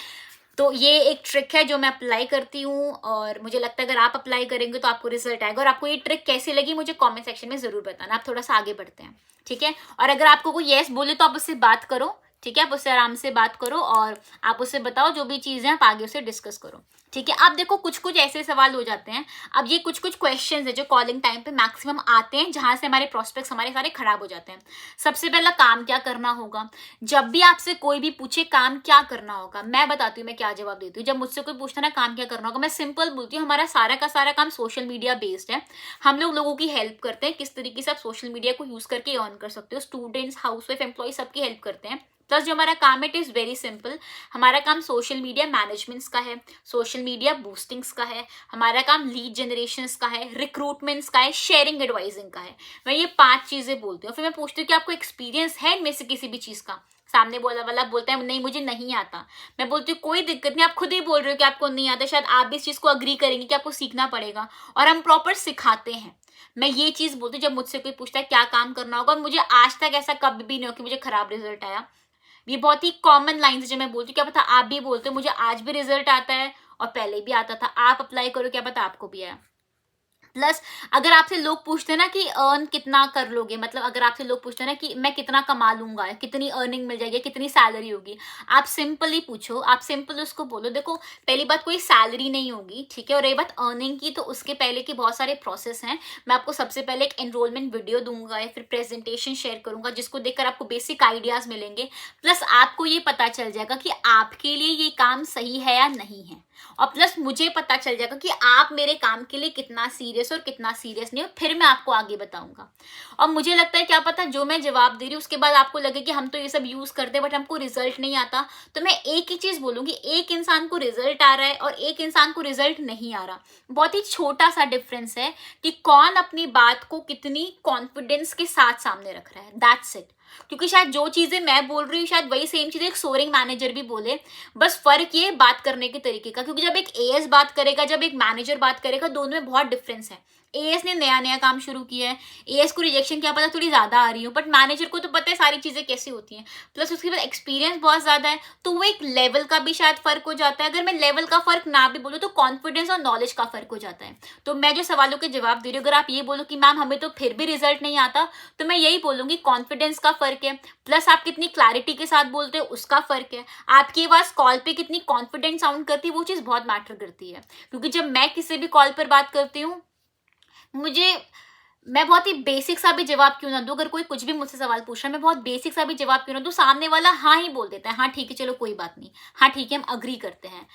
तो ये एक ट्रिक है जो मैं अप्लाई करती हूँ, और मुझे लगता है अगर आप अप्लाई करेंगे तो आपको रिजल्ट आएगा। और आपको ये ट्रिक कैसी लगी मुझे कमेंट सेक्शन में जरूर बताना। आप थोड़ा सा आगे बढ़ते हैं, ठीक है। और अगर आपको कोई येस बोले तो आप उससे बात करो, ठीक है, आप उससे आराम से बात करो और आप उससे बताओ जो भी चीजें आप आगे उससे डिस्कस करो। ठीक है, अब देखो कुछ कुछ ऐसे सवाल हो जाते हैं, अब ये कुछ कुछ क्वेश्चंस है जो कॉलिंग टाइम पे मैक्सिमम आते हैं, जहां से हमारे प्रोस्पेक्ट्स हमारे सारे खराब हो जाते हैं। सबसे पहला, काम क्या करना होगा। जब भी आपसे कोई भी पूछे काम क्या करना होगा, मैं बताती हूँ मैं क्या जवाब देती हूँ। जब मुझसे कोई पूछता है ना काम क्या करना होगा, मैं सिंपल बोलती हूँ हमारा सारा का सारा काम सोशल मीडिया बेस्ड है। हम लोग लोगों की हेल्प करते हैं, किस तरीके से आप सोशल मीडिया को यूज करके अर्न कर सकते हो। स्टूडेंट्स, हाउसवाइफ, एम्प्लॉय सबकी हेल्प करते हैं। प्लस जो हमारा काम है इट इज वेरी सिंपल। हमारा काम सोशल मीडिया मैनेजमेंट्स का है, सोशल मीडिया बूस्टिंग्स का है, हमारा काम लीड जनरेशंस का है, रिक्रूटमेंट्स का है, शेयरिंग एडवाइजिंग का है। मैं ये 5 चीजें बोलती हूँ। फिर मैं पूछती हूँ कि आपको एक्सपीरियंस है इनमें से किसी भी चीज का। सामने बोला वाला बोलता है नहीं मुझे नहीं आता। मैं बोलती हूँ कोई दिक्कत नहीं, आप खुद ही बोल रहे हो कि आपको नहीं आता, शायद आप भी इस चीज को अग्री करेंगे कि आपको सीखना पड़ेगा, और हम प्रॉपर सिखाते हैं। मैं ये चीज बोलती हूँ जब मुझसे कोई पूछता है क्या काम करना होगा, और मुझे आज तक ऐसा कभी भी नहीं हो कि मुझे खराब रिजल्ट आया। ये बहुत ही कॉमन लाइन है जो मैं बोलती हूँ, क्या पता आप भी बोलते हो मुझे आज भी रिजल्ट आता है और पहले भी आता था, आप अप्लाई करो क्या पता आपको भी आया। प्लस अगर आपसे लोग पूछते हैं ना कि अर्न कितना कर लोगे, मतलब अगर आपसे लोग पूछते हैं ना कि मैं कितना कमा लूंगा, कितनी अर्निंग मिल जाएगी, कितनी सैलरी होगी, आप सिंपली पूछो, आप सिंपल उसको बोलो देखो पहली बात कोई सैलरी नहीं होगी, ठीक है। और रही बात अर्निंग की, तो उसके पहले के बहुत सारे प्रोसेस हैं। मैं आपको सबसे पहले एक एनरोलमेंट वीडियो दूंगा या फिर प्रेजेंटेशन शेयर करूंगा, जिसको देखकर आपको बेसिक आइडियाज मिलेंगे। प्लस आपको ये पता चल जाएगा कि आपके लिए ये काम सही है या नहीं है, और प्लस मुझे पता चल जाएगा कि आप मेरे काम के लिए कितना सीरियस और कितना सीरियस नहीं हो, फिर मैं आपको आगे बताऊंगा। और मुझे लगता है क्या पता जो मैं जवाब दे रही हूँ उसके बाद आपको लगे कि हम तो ये सब यूज करते हैं बट हमको रिजल्ट नहीं आता, तो मैं एक ही चीज बोलूंगी, एक इंसान को रिजल्ट आ रहा है और एक इंसान को रिजल्ट नहीं आ रहा, बहुत ही छोटा सा डिफरेंस है कि कौन अपनी बात को कितनी कॉन्फिडेंस के साथ सामने रख रहा है, दैट्स इट। क्योंकि शायद जो चीजें मैं बोल रही हूँ शायद वही सेम चीजें एक सोरिंग मैनेजर भी बोले, बस फर्क ये बात करने के तरीके का। क्योंकि जब एक एएस बात करेगा, जब एक मैनेजर बात करेगा, दोनों में बहुत डिफरेंस है। एएस ने नया नया काम शुरू किया है, एएस को रिजेक्शन क्या पता थोड़ी ज्यादा आ रही हो, बट मैनेजर को तो पता है सारी चीजें कैसी होती हैं, प्लस उसके बाद एक्सपीरियंस बहुत ज्यादा है, तो वो एक लेवल का भी शायद फर्क हो जाता है। अगर मैं लेवल का फर्क ना भी बोलूँ तो कॉन्फिडेंस और नॉलेज का फर्क हो जाता है। तो मैं जो सवालों के जवाब दे रही हूँ, अगर आप ये बोलो कि मैम हमें तो फिर भी रिजल्ट नहीं आता, तो मैं यही बोलूंगी कॉन्फिडेंस का फर्क है, प्लस आप कितनी क्लैरिटी के साथ बोलते हो उसका फर्क है, आपकी आवाज कॉल पे कितनी कॉन्फिडेंट साउंड करती है वो चीज बहुत मैटर करती है। क्योंकि जब मैं किसी भी कॉल पर बात करती हूँ, मुझे मैं बहुत ही बेसिक सा भी जवाब क्यों ना दूं, अगर कोई कुछ भी मुझसे सवाल पूछ रहा है मैं बहुत बेसिक सा भी जवाब क्यों ना दूं, सामने वाला हाँ ही बोल देता है, हाँ ठीक है चलो कोई बात नहीं, हाँ ठीक है हम अग्री करते हैं।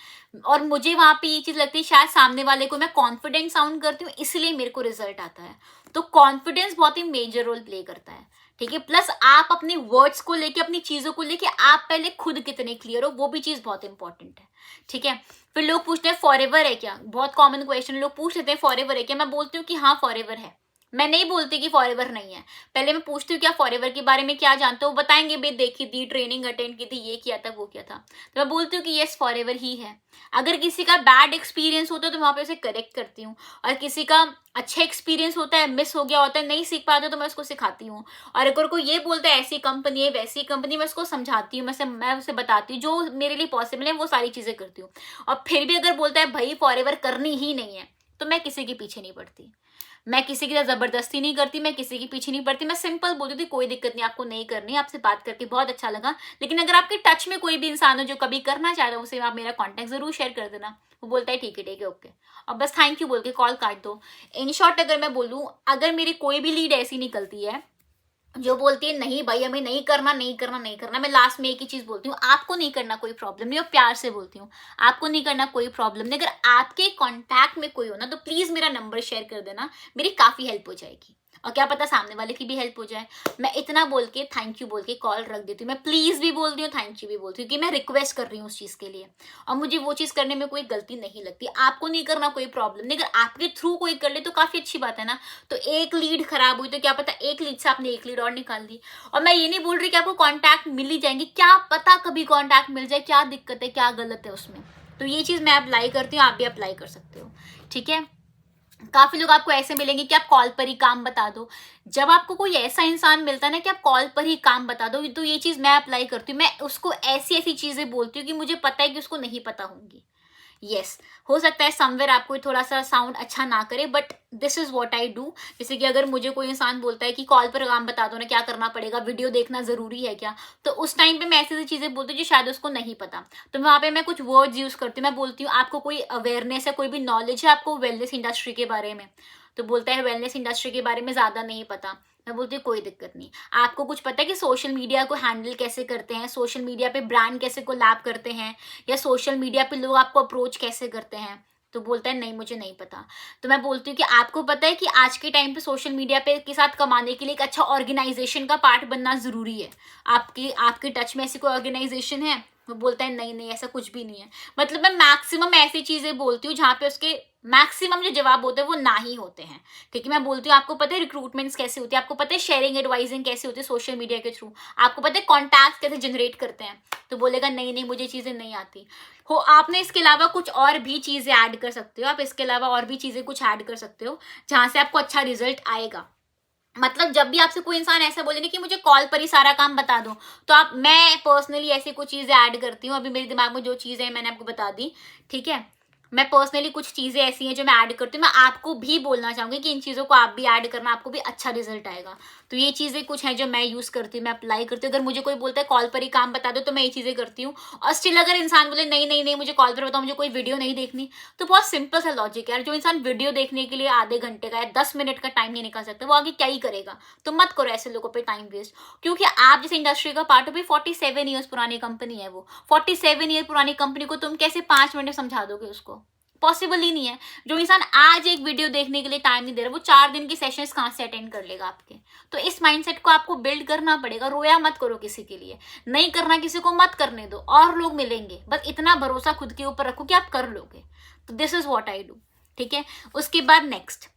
और मुझे वहां पे ये चीज लगती है शायद सामने वाले को मैं कॉन्फिडेंट साउंड करती हूँ इसलिए मेरे को रिजल्ट आता है। तो कॉन्फिडेंस बहुत ही मेजर रोल प्ले करता है, ठीक है। प्लस आप अपने वर्ड्स को लेके, अपनी चीजों को लेके आप पहले खुद कितने क्लियर हो, वो भी चीज बहुत इंपॉर्टेंट है, ठीक है। फिर लोग पूछते हैं फॉरएवर है क्या, बहुत कॉमन क्वेश्चन लोग पूछ लेते हैं फॉरएवर है क्या, मैं बोलती हूँ कि हाँ फॉरएवर है, मैं नहीं बोलती कि फॉरएवर नहीं है। पहले मैं पूछती हूँ क्या फॉरएवर के बारे में क्या जानते हो, वो बताएंगे भाई देखी थी, ट्रेनिंग अटेंड की थी, ये किया था वो किया था, तो मैं बोलती हूँ कि यस फॉरएवर ही है। अगर किसी का बैड एक्सपीरियंस होता है तो वहां पे उसे करेक्ट करती हूँ, और किसी का अच्छा एक्सपीरियंस होता है, मिस हो गया होता है, नहीं सीख पाते तो मैं उसको सिखाती हूँ। और अगर कोई ये बोलता है ऐसी कंपनी है वैसी कंपनी, मैं उसको समझाती हूँ, मैं उसे बताती हूँ जो मेरे लिए पॉसिबल है, वो सारी चीजें करती हूँ। और फिर भी अगर बोलता है भाई फॉरएवर करनी ही नहीं है, तो मैं किसी के पीछे नहीं पड़ती, मैं किसी की जबरदस्ती नहीं करती, मैं किसी के पीछे नहीं पड़ती, मैं सिंपल बोलती थी कोई दिक्कत नहीं आपको नहीं करनी, आपसे बात करके बहुत अच्छा लगा, लेकिन अगर आपके टच में कोई भी इंसान हो जो कभी करना चाहता है उसे आप मेरा कॉन्टैक्ट जरूर शेयर कर देना। वो बोलता है ठीक है ओके, और बस थैंक यू बोल के कॉल काट दो। इन शॉर्ट अगर मैं बोलूँ, अगर मेरी कोई भी लीड ऐसी निकलती है जो बोलती है नहीं भाई हमें नहीं करना नहीं करना नहीं करना, मैं लास्ट में एक ही चीज बोलती हूँ, आपको नहीं करना कोई प्रॉब्लम नहीं, और प्यार से बोलती हूँ आपको नहीं करना कोई प्रॉब्लम नहीं, अगर आपके कांटेक्ट में कोई हो ना तो प्लीज मेरा नंबर शेयर कर देना, मेरी काफी हेल्प हो जाएगी, और क्या पता सामने वाले की भी हेल्प हो जाए। मैं इतना बोल के थैंक यू बोल के कॉल रख देती हूँ, मैं प्लीज भी बोलती हूँ, थैंक यू भी बोलती हूँ, कि मैं रिक्वेस्ट कर रही हूँ उस चीज के लिए, और मुझे वो चीज करने में कोई गलती नहीं लगती। आपको नहीं करना कोई प्रॉब्लम नहीं, अगर आपके थ्रू कोई कर ले तो काफी अच्छी बात है ना। तो एक लीड खराब हुई तो क्या पता एक लीड से आपने एक लीड और निकाल दी। और मैं ये नहीं बोल रही कि आपको कॉन्टैक्ट मिल ही जाएंगे, क्या पता कभी कॉन्टैक्ट मिल जाए, क्या दिक्कत है क्या गलत है उसमें। तो ये चीज मैं अप्लाई करती हूँ, आप भी अप्लाई कर सकते हो, ठीक है। काफी लोग आपको ऐसे मिलेंगे कि आप कॉल पर ही काम बता दो। जब आपको कोई ऐसा इंसान मिलता है ना कि आप कॉल पर ही काम बता दो, तो ये चीज मैं अप्लाई करती हूँ, मैं उसको ऐसी ऐसी चीजें बोलती हूँ कि मुझे पता है कि उसको नहीं पता होंगी, यस, हो सकता है समवेयर आपको थोड़ा सा साउंड अच्छा ना करे, but this is what I do. जैसे कि अगर मुझे कोई इंसान बोलता है कि कॉल पर काम बता दो ना, क्या करना पड़ेगा, वीडियो देखना जरूरी है क्या, तो उस टाइम पे मैं ऐसी ऐसी चीजें बोलती हूँ जो शायद उसको नहीं पता। तो वहां पे मैं कुछ वर्ड्स यूज करती हूँ, मैं बोलती हूँ आपको कोई अवेयरनेस है, कोई भी नॉलेज है आपको वेलनेस इंडस्ट्री के बारे में, तो बोलता है वेलनेस इंडस्ट्री के बारे में ज्यादा नहीं पता। मैं बोलती हूँ कोई दिक्कत नहीं। आपको कुछ पता है कि सोशल मीडिया को हैंडल कैसे करते हैं, सोशल मीडिया पे ब्रांड कैसे कोलैब करते हैं, या सोशल मीडिया पे लोग आपको अप्रोच कैसे करते हैं, तो बोलता है नहीं मुझे नहीं पता। तो मैं बोलती हूँ कि आपको पता है कि आज के टाइम पे सोशल मीडिया पे के साथ कमाने के लिए एक अच्छा ऑर्गेनाइजेशन का पार्ट बनना जरूरी है। आपकी आपके टच में ऐसी कोई ऑर्गेनाइजेशन है? वो बोलता है नहीं नहीं ऐसा कुछ भी नहीं है। मतलब मैं मैक्सिमम ऐसी चीजें बोलती हूँ जहाँ पे उसके मैक्सिमम जो जवाब होते हैं वो ना ही होते हैं। ठीक है, मैं बोलती हूँ आपको पता है रिक्रूटमेंट्स कैसे होती है, आपको पता है शेयरिंग एडवाइजिंग कैसे होती है सोशल मीडिया के थ्रू, आपको पता है कॉन्टैक्ट कैसे जनरेट करते हैं, तो बोलेगा नहीं नहीं मुझे चीजें नहीं आती। हो आपने इसके अलावा कुछ और भी चीजें ऐड कर सकते हो, आप इसके अलावा और भी चीजें कुछ ऐड कर सकते हो जहां से आपको अच्छा रिजल्ट आएगा। मतलब जब भी आपसे कोई इंसान ऐसा बोले ना कि मुझे कॉल पर ही सारा काम बता दो, तो आप मैं पर्सनली ऐसी कुछ चीजें ऐड करती हूँ। अभी मेरे दिमाग में जो चीजें हैं मैंने आपको बता दी। ठीक है, मैं पर्सनली कुछ चीजें ऐसी हैं जो मैं ऐड करती हूँ। मैं आपको भी बोलना चाहूंगी कि इन चीजों को आप भी ऐड करना, आपको भी अच्छा रिजल्ट आएगा। तो ये चीजें कुछ हैं जो मैं यूज करती हूँ, मैं अप्लाई करती हूँ। अगर मुझे कोई बोलता है कॉल पर ही काम बता दो, तो मैं ये चीजें करती हूँ। और स्टिल अगर इंसान बोले नहीं नहीं नहीं मुझे कॉल पर बताओ, मुझे कोई वीडियो नहीं देखनी, तो बहुत सिंपल सा लॉजिक है यार, जो इंसान वीडियो देखने के लिए आधे घंटे का या 10 मिनट का टाइम नहीं निकाल सकता, वो आगे क्या ही करेगा। तो मत करो ऐसे लोगों पे टाइम वेस्ट, क्योंकि आप जैसे इंडस्ट्री का पार्ट हो भी, 47 ईयर्स पुरानी कंपनी है वो, 47 ईयर पुरानी कंपनी को तुम कैसे 5 मिनट में समझा दोगे उसको? पॉसिबल ही नहीं है। जो इंसान आज एक वीडियो देखने के लिए टाइम नहीं दे रहा, वो 4 दिन की सेशंस कहाँ से अटेंड कर लेगा आपके? तो इस माइंडसेट को आपको बिल्ड करना पड़ेगा। रोया मत करो किसी के लिए, नहीं करना किसी को मत करने दो, और लोग मिलेंगे, बस इतना भरोसा खुद के ऊपर रखो कि आप कर लोगे। तो this is what I do. ठीक है, उसके बाद नेक्स्ट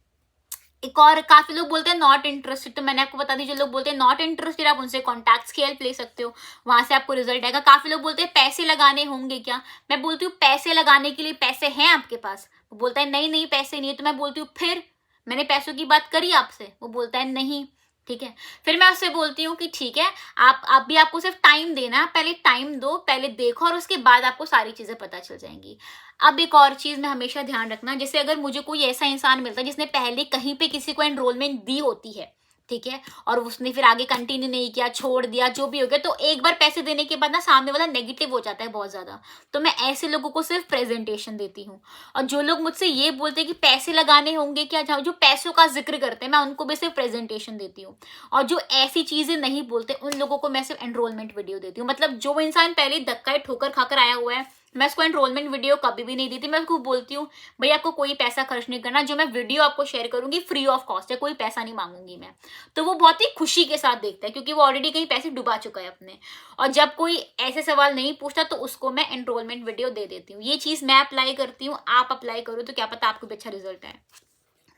एक और, काफी लोग बोलते हैं नॉट इंटरेस्टेड, तो मैंने आपको बता दी जो लोग बोलते हैं नॉट इंटरेस्टेड आप उनसे कॉन्टैक्ट्स की हेल्प ले सकते हो, वहां से आपको रिजल्ट आएगा। काफी लोग बोलते हैं पैसे लगाने होंगे क्या, मैं बोलती हूँ पैसे लगाने के लिए पैसे हैं आपके पास, वो बोलता है नहीं नहीं पैसे नहीं है, तो मैं बोलती हूँ फिर मैंने पैसों की बात करी आपसे, वो बोलता है नहीं। ठीक है, फिर मैं उससे बोलती हूँ कि ठीक है, आप भी आपको सिर्फ टाइम देना है, पहले टाइम दो, पहले देखो, और उसके बाद आपको सारी चीजें पता चल जाएंगी। अब एक और चीज में हमेशा ध्यान रखना, जैसे अगर मुझे कोई ऐसा इंसान मिलता है जिसने पहले कहीं पे किसी को एनरोलमेंट दी होती है, ठीक है, और उसने फिर आगे कंटिन्यू नहीं किया, छोड़ दिया, जो भी हो गया, तो एक बार पैसे देने के बाद ना सामने वाला नेगेटिव हो जाता है बहुत ज्यादा। तो मैं ऐसे लोगों को सिर्फ प्रेजेंटेशन देती हूँ। और जो लोग मुझसे ये बोलते हैं कि पैसे लगाने होंगे क्या, जो पैसों का जिक्र करते हैं, मैं उनको भी सिर्फ प्रेजेंटेशन देती हूँ। और जो ऐसी चीजें नहीं बोलते उन लोगों को मैं सिर्फ एनरोलमेंट वीडियो देती हूँ। मतलब जो इंसान पहले धक्का ठोकर खाकर आया हुआ है, मैं उसको एनरोलमेंट वीडियो कभी भी नहीं देती। मैं उसको बोलती हूँ भाई आपको कोई पैसा खर्च नहीं करना, जो मैं वीडियो आपको शेयर करूंगी फ्री ऑफ कॉस्ट है, कोई पैसा नहीं मांगूंगी मैं। तो वो बहुत ही खुशी के साथ देखता है, क्योंकि वो ऑलरेडी कहीं पैसे डुबा चुका है अपने। और जब कोई ऐसे सवाल नहीं पूछता तो उसको मैं एनरोलमेंट वीडियो दे देती हूँ। ये चीज मैं अप्लाई करती हूँ, आप अप्लाई करो तो क्या पता आपको भी अच्छा रिजल्ट आए।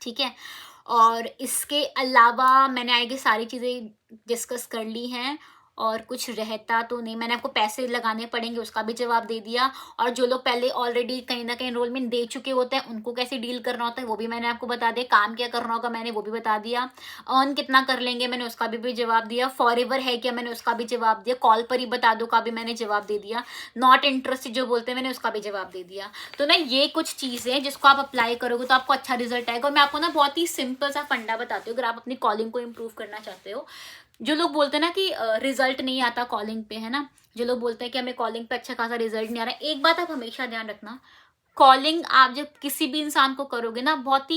ठीक है, और इसके अलावा मैंने आगे सारी चीजें डिस्कस कर ली हैं, और कुछ रहता तो नहीं। मैंने आपको पैसे लगाने पड़ेंगे उसका भी जवाब दे दिया, और जो लोग पहले ऑलरेडी कहीं ना कहीं एनरोलमेंट दे चुके होते हैं उनको कैसे डील करना होता है वो भी मैंने आपको बता दिया, काम क्या करना होगा मैंने वो भी बता दिया, अर्न कितना कर लेंगे मैंने उसका भी जवाब दिया, फॉरएवर है क्या मैंने उसका भी जवाब दिया, कॉल पर ही बता दो का भी मैंने जवाब दे दिया, नॉट इंटरेस्टेड जो बोलते हैं मैंने उसका भी जवाब दे दिया। तो ना ये कुछ चीजें हैं जिसको आप अप्लाई करोगे तो आपको अच्छा रिजल्ट आएगा। और मैं आपको ना बहुत ही सिंपल सा फंडा बताती हूँ अगर आप अपनी कॉलिंग को इम्प्रूव करना चाहते हो। जो लोग बोलते हैं ना कि रिजल्ट नहीं आता कॉलिंग पे, है ना, जो लोग बोलते हैं कि हमें कॉलिंग पे अच्छा खासा रिजल्ट नहीं आ रहा है, एक बात आप हमेशा ध्यान रखना, कॉलिंग आप जब किसी भी इंसान को करोगे ना, बहुत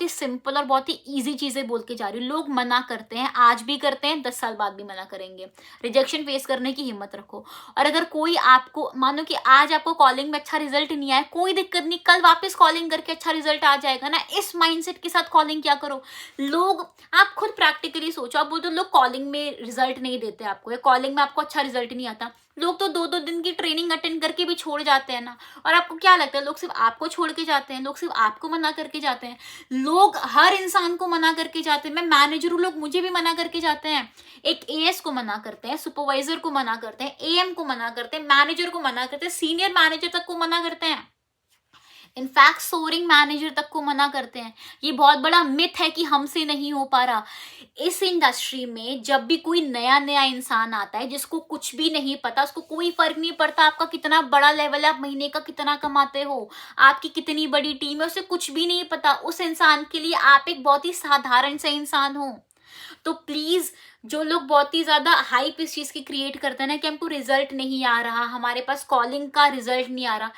ही सिंपल और बहुत ही इजी चीजें बोल के जा रही हूँ। लोग मना करते हैं, आज भी करते हैं, 10 साल बाद भी मना करेंगे। रिजेक्शन फेस करने की हिम्मत रखो। और अगर कोई आपको, मानो कि आज आपको कॉलिंग में अच्छा रिजल्ट नहीं आया, कोई दिक्कत नहीं, कल वापस कॉलिंग करके अच्छा रिजल्ट आ जाएगा ना। इस माइंडसेट के साथ कॉलिंग क्या करो। लोग, आप खुद प्रैक्टिकली सोचो, आप बोलते हो लोग कॉलिंग में रिजल्ट नहीं देते आपको, या कॉलिंग में आपको अच्छा रिजल्ट नहीं आता, लोग तो 2-2 दिन की ट्रेनिंग अटेंड करके भी छोड़ जाते हैं ना। और आपको क्या लगता है लोग सिर्फ आपको छोड़ के जाते हैं, लोग सिर्फ आपको मना करके जाते हैं? लोग हर इंसान को मना करके जाते हैं। मैं मैनेजर हूं, लोग मुझे भी मना करके जाते हैं। एक एएस को मना करते हैं, सुपरवाइजर को मना करते हैं, एएम को मना करते हैं, मैनेजर को मना करते हैं, सीनियर मैनेजर तक को मना करते हैं। इनफैक्ट सोरिंग मैनेजर तक को मना करते हैं। ये बहुत बड़ा मिथ है कि हमसे नहीं हो पा रहा। इस इंडस्ट्री में जब भी कोई नया नया इंसान आता है जिसको कुछ भी नहीं पता, उसको कोई फर्क नहीं पड़ता आपका कितना बड़ा लेवल है, आप महीने का कितना कमाते हो, आपकी कितनी बड़ी टीम है, उसे कुछ भी नहीं पता। उस इंसान के लिए आप एक बहुत ही साधारण सा इंसान हो। तो प्लीज, जो लोग बहुत ही ज्यादा हाइप इस चीज की क्रिएट करते हैं ना कि हमको रिजल्ट नहीं आ रहा, हमारे पास कॉलिंग का रिजल्ट नहीं आ रहा,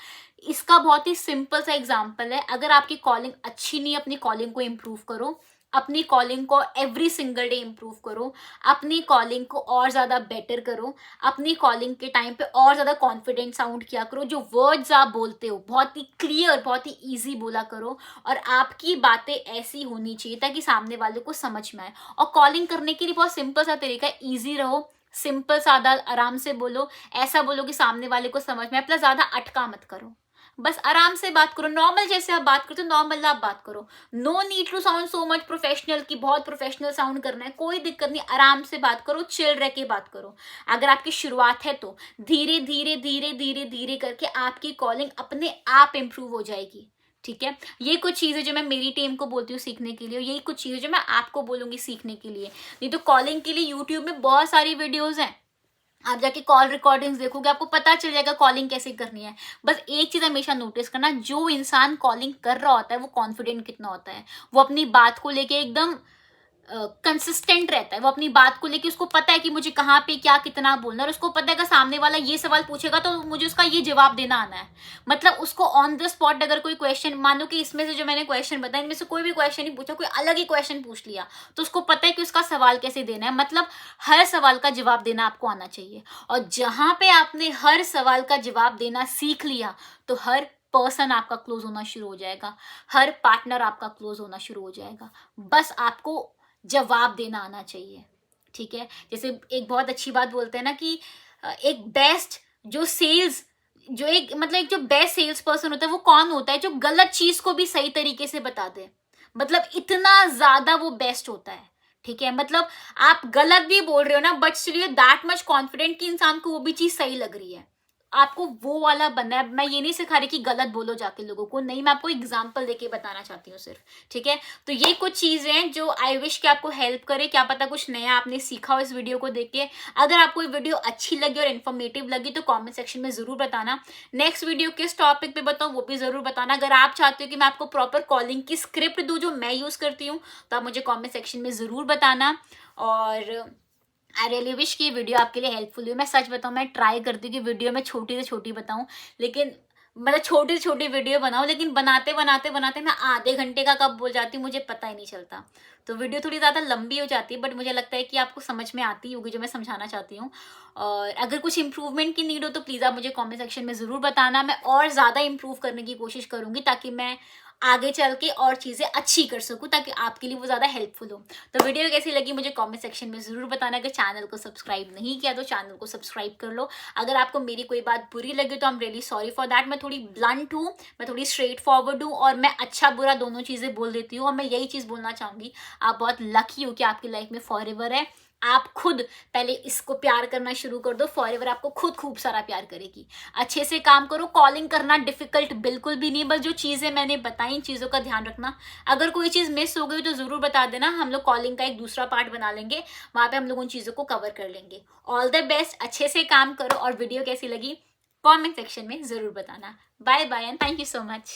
इसका बहुत ही सिंपल सा एग्जांपल है। अगर आपकी कॉलिंग अच्छी नहीं है, अपनी कॉलिंग को इम्प्रूव करो, अपनी कॉलिंग को एवरी सिंगल डे इम्प्रूव करो, अपनी कॉलिंग को और ज्यादा बेटर करो, अपनी कॉलिंग के टाइम पे और ज्यादा कॉन्फिडेंट साउंड किया करो, जो वर्ड्स आप बोलते हो बहुत ही क्लियर, बहुत ही इजी बोला करो, और आपकी बातें ऐसी होनी चाहिए ताकि सामने वाले को समझ में आए। और कॉलिंग करने के लिए बहुत सिंपल सा तरीका है, इजी रहो, सिंपल सादा आराम से बोलो, ऐसा बोलो कि सामने वाले को समझ में आए, प्लस ज्यादा अटका मत करो, बस आराम से बात करो, नॉर्मल जैसे आप बात करते हो नॉर्मल आप बात करो। No need to sound so much professional कि बहुत प्रोफेशनल साउंड करना है, कोई दिक्कत नहीं, आराम से बात करो, चिल रह के बात करो। अगर आपकी शुरुआत है तो धीरे धीरे धीरे धीरे धीरे करके आपकी कॉलिंग अपने आप इंप्रूव हो जाएगी। ठीक है, ये कुछ चीजें जो मैं मेरी टीम को बोलती हूँ सीखने के लिए, यही कुछ चीजें जो मैं आपको बोलूंगी सीखने के लिए। नहीं तो कॉलिंग के लिए यूट्यूब में बहुत सारी वीडियोज हैं, आप जाके कॉल रिकॉर्डिंग्स देखोगे, आपको पता चल जाएगा कॉलिंग कैसे करनी है। बस एक चीज हमेशा नोटिस करना, जो इंसान कॉलिंग कर रहा होता है वो कॉन्फिडेंट कितना होता है, वो अपनी बात को लेके एकदम कंसिस्टेंट रहता है, वो अपनी बात को लेके उसको पता है कि मुझे कहाँ पे क्या कितना बोलना है, और उसको पता है कि सामने वाला ये सवाल पूछेगा तो मुझे उसका ये जवाब देना आना है। मतलब उसको ऑन द स्पॉट अगर कोई क्वेश्चन, मानो कि इसमें से जो मैंने क्वेश्चन बताया इनमें से कोई भी क्वेश्चन नहीं पूछा, कोई अलग ही क्वेश्चन पूछ लिया, तो उसको पता है कि उसका सवाल कैसे देना है। मतलब हर सवाल का जवाब देना आपको आना चाहिए, और जहां पे आपने हर सवाल का जवाब देना सीख लिया तो हर पर्सन आपका क्लोज होना शुरू हो जाएगा, हर पार्टनर आपका क्लोज होना शुरू हो जाएगा। बस आपको जवाब देना आना चाहिए। ठीक है, जैसे एक बहुत अच्छी बात बोलते हैं ना कि एक बेस्ट जो सेल्स, जो एक मतलब एक जो बेस्ट सेल्स पर्सन होता है वो कौन होता है, जो गलत चीज को भी सही तरीके से बता दे। मतलब इतना ज्यादा वो बेस्ट होता है। ठीक है, मतलब आप गलत भी बोल रहे हो ना, but still you that much confident कि इंसान को वो भी चीज सही लग रही है। आपको वो वाला बनना है। मैं ये नहीं सिखा रही कि गलत बोलो जाके लोगों को, नहीं, मैं आपको एग्जाम्पल देके बताना चाहती हूँ सिर्फ। ठीक है, तो ये कुछ चीजें हैं जो आई विश कि आपको हेल्प करे, क्या पता कुछ नया आपने सीखा हो इस वीडियो को देख के। अगर आपको ये वीडियो अच्छी लगी और इन्फॉर्मेटिव लगी तो कमेंट सेक्शन में जरूर बताना। नेक्स्ट वीडियो किस टॉपिक पे बताऊँ वो भी जरूर बताना। अगर आप चाहते हो कि मैं आपको प्रॉपर कॉलिंग की स्क्रिप्ट दूं जो मैं यूज करती हूँ तो आप मुझे कॉमेंट सेक्शन में जरूर बताना। और आई रियली विश कि वीडियो आपके लिए हेल्पफुल हुई। मैं सच बताऊँ, मैं ट्राई करती हूँ कि वीडियो में छोटी से छोटी बताऊँ, लेकिन मतलब छोटी से छोटी वीडियो बनाऊँ, लेकिन बनाते बनाते बनाते मैं आधे घंटे का कब बोल जाती हूँ मुझे पता ही नहीं चलता। तो वीडियो थोड़ी ज़्यादा लंबी हो जाती है, बट मुझे लगता है कि आपको समझ में आती होगी जो मैं समझाना चाहती हूँ। और अगर कुछ इंप्रूवमेंट की नीड हो तो प्लीज़ आप मुझे कमेंट सेक्शन में ज़रूर बताना। मैं और ज़्यादा इंप्रूव करने की कोशिश करूँगी ताकि मैं आगे चल के और चीज़ें अच्छी कर सकूं, ताकि आपके लिए वो ज़्यादा हेल्पफुल हो। तो वीडियो कैसी लगी मुझे कमेंट सेक्शन में ज़रूर बताना। अगर चैनल को सब्सक्राइब नहीं किया तो चैनल को सब्सक्राइब कर लो। अगर आपको मेरी कोई बात बुरी लगी तो I am really sorry for that. मैं थोड़ी ब्लंट हूँ, मैं थोड़ी स्ट्रेट फॉरवर्ड हूँ, और मैं अच्छा बुरा दोनों चीज़ें बोल देती हूँ। और मैं यही चीज़ बोलना चाहूँगी, आप बहुत लकी हो कि आपकी लाइफ में फॉरएवर है। आप खुद पहले इसको प्यार करना शुरू कर दो, फॉरएवर आपको खुद खूब सारा प्यार करेगी। अच्छे से काम करो। कॉलिंग करना डिफिकल्ट बिल्कुल भी नहीं, बस जो चीज़ें मैंने बताई इन चीज़ों का ध्यान रखना। अगर कोई चीज़ मिस हो गई तो ज़रूर बता देना, हम लोग कॉलिंग का एक दूसरा पार्ट बना लेंगे, वहाँ पे हम लोग उन चीज़ों को कवर कर लेंगे। ऑल द बेस्ट, अच्छे से काम करो। और वीडियो कैसी लगी कॉमेंट सेक्शन में ज़रूर बताना। Bye bye and thank you so much.